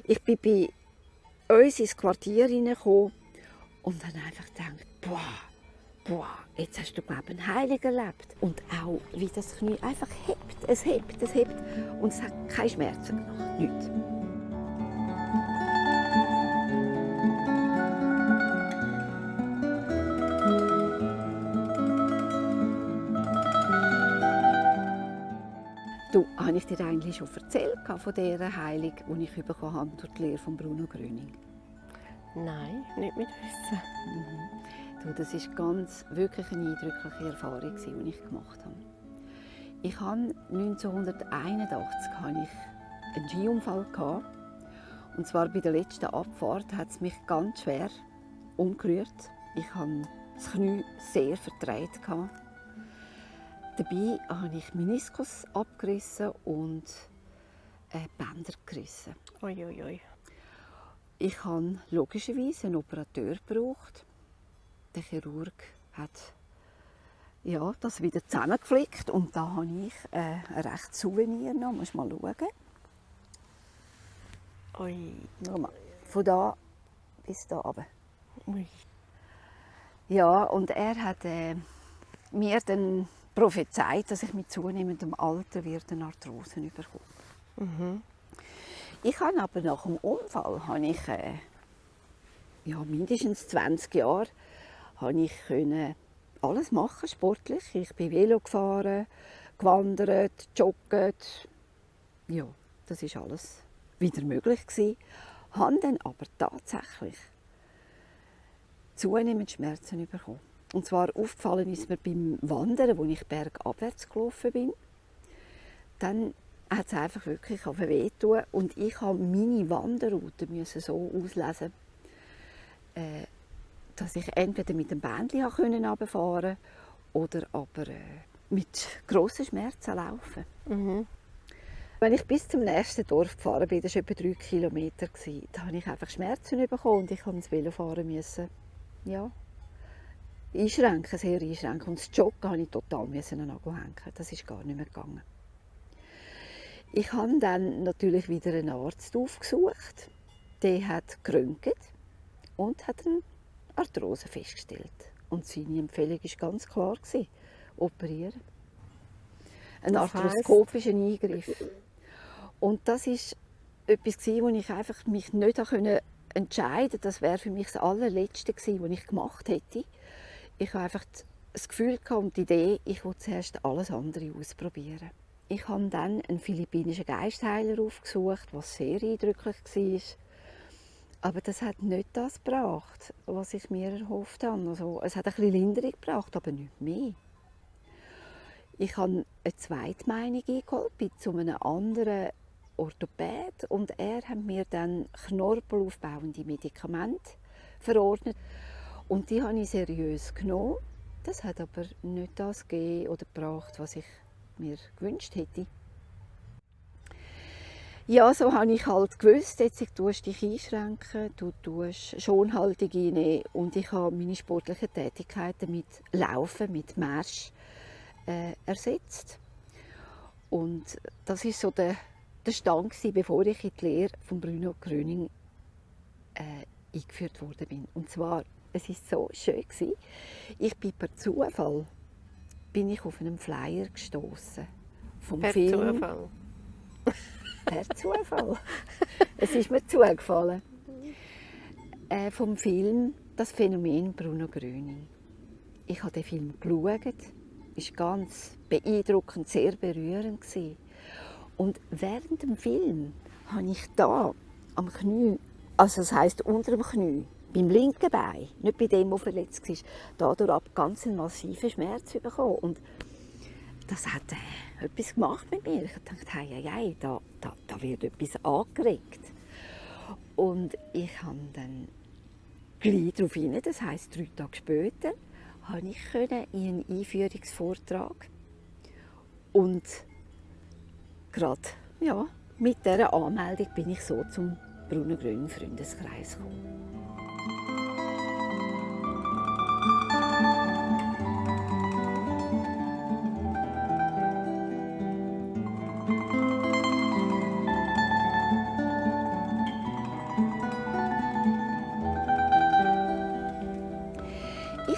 Ich bin bei uns ins Quartier hineingekommen und dann einfach gedacht, boah, jetzt hast du, glaube ich, einen Heiligen erlebt. Und auch, wie das Knie einfach hebt. Es hebt. Und es hat keine Schmerzen gemacht, nichts. Du, habe ich dir eigentlich schon erzählt von dieser Heilung, die ich bekommen habe durch die Lehre von Bruno Gröning? Nein, nicht mit Wissen. Du, das war wirklich eine eindrückliche Erfahrung, die ich gemacht habe. Ich hatte 1981 einen Skiunfall. Und zwar bei der letzten Abfahrt hat es mich ganz schwer umgerührt. Ich hatte das Knie sehr verdreht. Dabei habe ich Meniskus abgerissen und Bänder gerissen. Ui. Ich habe logischerweise einen Operateur gebraucht. Der Chirurg hat das wieder zusammengeflickt und da habe ich ein rechtes Souvenir noch. Musst mal schauen. Ui. Schau mal, von da bis da runter. Ui. Ja, und er hat mir dann prophezeit, dass ich mit zunehmendem Alter eine Arthrose bekomme. Ich habe aber nach dem Unfall mindestens 20 Jahre alles machen sportlich. Ich bin Velo gefahren, gewandert, jogget. Ja, das ist alles wieder möglich gewesen. Habe dann aber tatsächlich zunehmend Schmerzen bekommen. Und zwar aufgefallen ist mir beim Wandern, wo ich bergabwärts gelaufen bin. Dann hat es einfach wirklich wehgetan und ich musste meine Wanderroute so auslesen, dass ich entweder mit dem Bändchen runterfahren konnte oder aber mit grossen Schmerzen laufen. Wenn ich bis zum nächsten Dorf gefahren bin, das war etwa 3 Kilometer, da habe ich einfach Schmerzen bekommen und ich musste das Velofahren einschränken, sehr einschränken. Und das Joggen musste ich total an den Nagel hängen. Das ist gar nicht mehr gegangen. Ich habe dann natürlich wieder einen Arzt aufgesucht. Der hat geröntgt und hat eine Arthrose festgestellt. Und seine Empfehlung war ganz klar: operieren. Ein arthroskopischer Eingriff. Und das war etwas, wo ich einfach mich nicht entscheiden konnte. Das wäre für mich das allerletzte gewesen, was ich gemacht hätte. Ich hatte einfach das Gefühl und die Idee, ich wollte zuerst alles andere ausprobieren. Ich habe dann einen philippinischen Geistheiler aufgesucht, was sehr eindrücklich war. Aber das hat nicht das gebracht, was ich mir erhofft habe. Also, es hat ein bisschen Linderung gebracht, aber nicht mehr. Ich habe eine zweite Meinung eingeholt bei einem anderen Orthopäd und er hat mir dann knorpelaufbauende Medikamente verordnet. Und die habe ich seriös genommen. Das hat aber nicht das gegeben oder gebracht, was ich mir gewünscht hätte. Ja, so habe ich halt gewusst, jetzt tust du dich einschränken, du tust Schonhaltung einnehmen und ich habe meine sportlichen Tätigkeiten mit Laufen, mit Marsch ersetzt. Und das war so der Stand, bevor ich in die Lehre von Bruno Gröning eingeführt worden bin. Und zwar, es war so schön. Ich bin per Zufall auf einen Flyer gestoßen vom Film. Zufall? Per Zufall. Es ist mir zugefallen. Vom Film «Das Phänomen Bruno Gröning». Ich habe den Film geschaut. Es war ganz beeindruckend, sehr berührend. Und während dem Film habe ich da am Knie, also das heisst unter dem Knie, beim linken Bein, nicht bei dem, der verletzt war, dadurch ganz einen massiven Schmerz bekommen. Und das hat etwas gemacht mit mir. Ich dachte, hey, da wird etwas angeregt. Und ich habe dann gleich darauf hin, das heisst 3 Tage später, konnte ich in einen Einführungsvortrag. Und gerade mit dieser Anmeldung bin ich so zum Bruno Gröning Freundeskreis gekommen.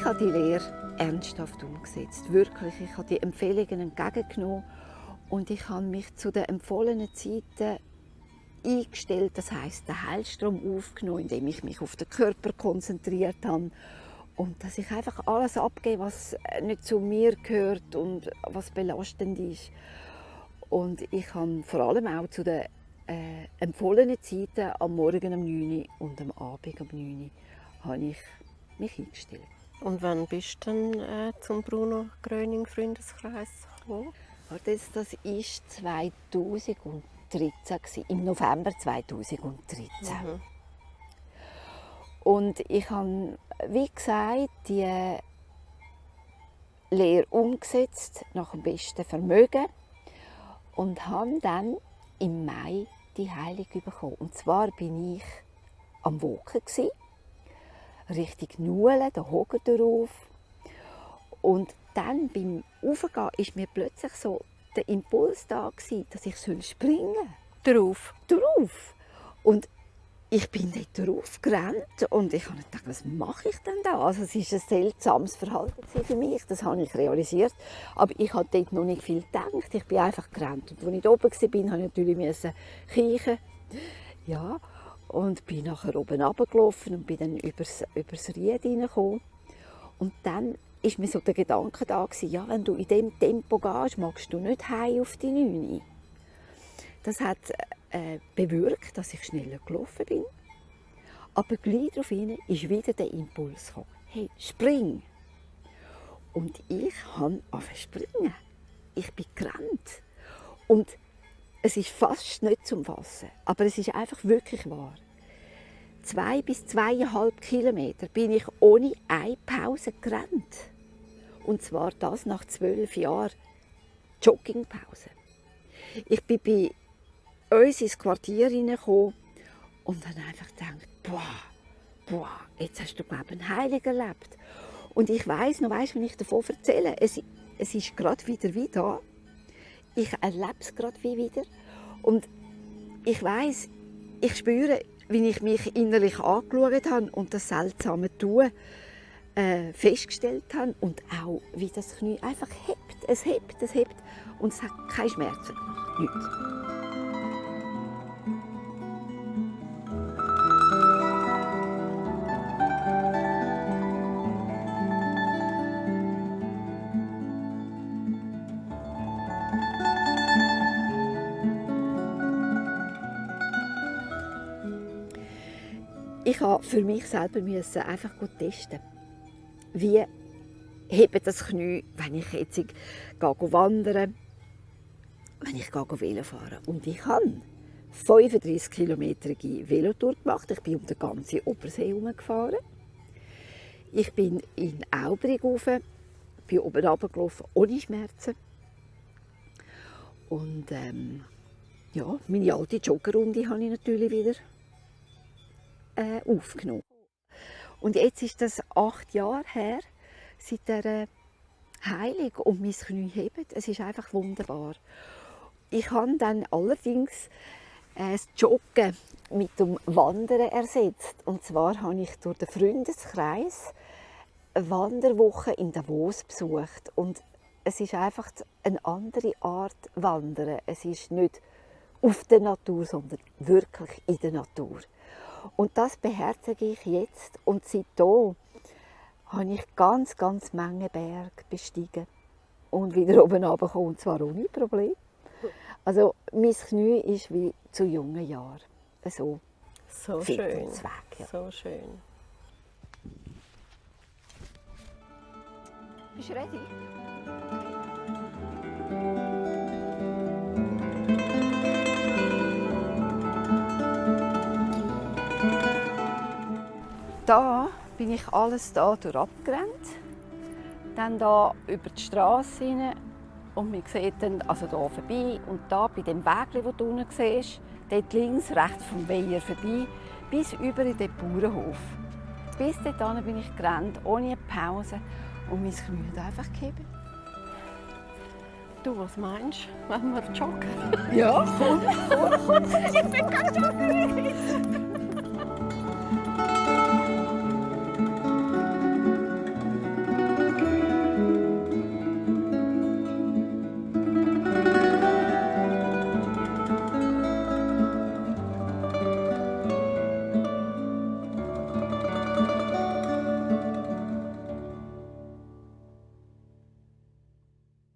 habe die Lehre ernsthaft umgesetzt. Wirklich, ich habe die Empfehlungen entgegengenommen und ich habe mich zu den empfohlenen Zeiten eingestellt, das heisst den Heilstrom aufgenommen, indem ich mich auf den Körper konzentriert habe und dass ich einfach alles abgebe, was nicht zu mir gehört und was belastend ist. Und ich habe vor allem auch zu den empfohlenen Zeiten am Morgen um 9 Uhr und am Abend um 9 Uhr habe ich mich eingestellt. Und wann bist du dann zum Bruno Gröning Freundeskreis gekommen? Das war 2013, im November 2013. Mhm. Und ich habe, wie gesagt, die Lehre umgesetzt nach dem besten Vermögen und habe dann im Mai die Heilung bekommen. Und zwar bin ich am Woken, Richtung Nuelen, da hocken drauf. Und dann beim Aufgehen ist mir plötzlich so der Impuls da gewesen, dass ich springen soll. Drauf. Und ich bin dort drauf gerannt und ich habe gedacht, was mache ich denn da? Also es ist ein seltsames Verhalten für mich, das habe ich realisiert. Aber ich habe dort noch nicht viel gedacht, ich bin einfach gerannt. Und als ich oben war, musste ich natürlich kichern. Ja, und bin nachher oben runtergelaufen und bin dann übers Ried hineingekommen. Und dann ist mir so der Gedanke da gewesen, ja, wenn du in diesem Tempo gehst, magst du nicht heim auf die 9. Das hat bewirkt, dass ich schneller gelaufen bin. Aber gleich daraufhin ist wieder der Impuls gekommen. Hey, spring! Und ich habe angefangen zu springen. Ich bin gerannt. Und es ist fast nicht zum Fassen, aber es ist einfach wirklich wahr. 2 bis 2,5 Kilometer bin ich ohne eine Pause gerannt. Und zwar das nach 12 Jahren Joggingpause. Ich bin bei uns ins Quartier hineingekommen und dann einfach gedacht, boah, jetzt hast du, glaube ich, einen Heiligen erlebt. Und ich weiss noch, wenn ich davon erzähle, es ist gerade wieder wie da. Ich erlebe es gerade wie wieder. Und ich weiss, ich spüre, wie ich mich innerlich angeschaut habe und das seltsame Tun festgestellt habe. Und auch, wie das Knie einfach hebt. Es hebt. Und es hat keine Schmerzen gemacht. Nichts. Ich musste für mich selber einfach testen, wie hebt das Knie, wenn ich jetzt wandern, wenn ich Velo fahre. Und ich habe 35 Kilometer Velotour gemacht. Ich bin um den ganzen Obersee herumgefahren. Ich bin in Aubrig rauf, bin oben runtergelaufen, ohne Schmerzen. Und ja, meine alte Joggerrunde habe ich natürlich wieder aufgenommen. Und jetzt ist das 8 Jahre her, seit der Heilung, und mein Knie hebt. Es ist einfach wunderbar. Ich habe dann allerdings das Joggen mit dem Wandern ersetzt. Und zwar habe ich durch den Freundeskreis eine Wanderwoche in Davos besucht. Und es ist einfach eine andere Art Wandern. Es ist nicht auf der Natur, sondern wirklich in der Natur. Und das beherzige ich jetzt. Und seitdem habe ich ganz Menge Berge bestiegen und wieder oben runtergekommen, und zwar ohne Problem. Also mein Knie ist wie zu jungen Jahren. So fit schön. und weg, ja. So schön. Bist du ready? Da bin ich alles da durch abgerannt, dann da über die Straße rein und man sieht dann, also hier vorbei und da bei dem Weg, den du unten siehst, dort links, rechts vom Weiher vorbei, bis über in den Bauernhof. Bis dorthin bin ich gerannt, ohne Pause, und mein Knie hat einfach gehoben. Du, was meinst du, wenn wir joggen? Ja, komm. Ich bin gerade joggen.